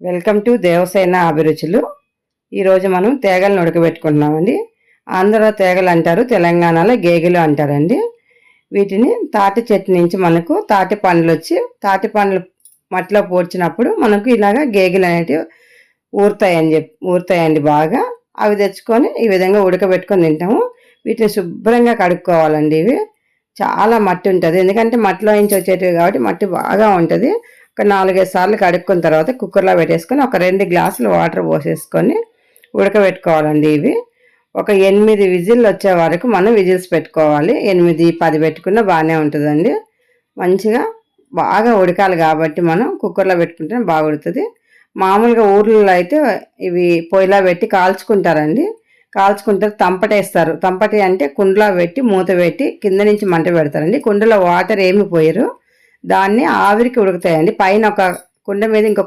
Welcome to Devasena అభిరుచులు. ఈరోజు మనం తేగలను ఉడకబెట్టుకుంటున్నామండి. ఆంధ్రలో తేగలు అంటారు, తెలంగాణలో గేగెలు అంటారండి. వీటిని తాటి చెట్టు నుంచి మనకు తాటి పండ్లు వచ్చి తాటి పండ్లు మట్టిలో పోడ్చినప్పుడు మనకు ఇలాగా గేగెలు అనేటివి ఊరుతాయండి బాగా. అవి తెచ్చుకొని ఈ విధంగా ఉడకబెట్టుకొని తింటాము. వీటిని శుభ్రంగా కడుక్కోవాలండి. ఇవి చాలా మట్టి ఉంటుంది, ఎందుకంటే మట్టిలో నుంచి వచ్చేటివి కాబట్టి మట్టి బాగా ఉంటుంది. ఒక 4-5 సార్లు కడుక్కున్న తర్వాత కుక్కర్లో పెట్టేసుకొని ఒక 2 గ్లాసులు వాటర్ పోసేసుకొని ఉడకబెట్టుకోవాలండి. ఇవి ఒక 8 విజిల్లు వచ్చే వరకు మనం విజిల్స్ పెట్టుకోవాలి. 8-10 పెట్టుకున్నా బాగానే ఉంటుందండి. మంచిగా బాగా ఉడకాలి కాబట్టి మనం కుక్కర్లో పెట్టుకుంటే బాగా ఉడుతుంది. మామూలుగా ఊర్లలో అయితే ఇవి పొయ్యిలో పెట్టి కాల్చుకుంటారండి. కాల్చుకుంటారు, తంపటేస్తారు. తంపటి అంటే కుండలో పెట్టి మూత పెట్టి కింద నుంచి మంట పెడతారండి. కుండలో వాటర్ ఏమి పోయరు, దాన్ని ఆవిరికి ఉడుకుతాయండి. పైన ఒక కుండ మీద ఇంకొక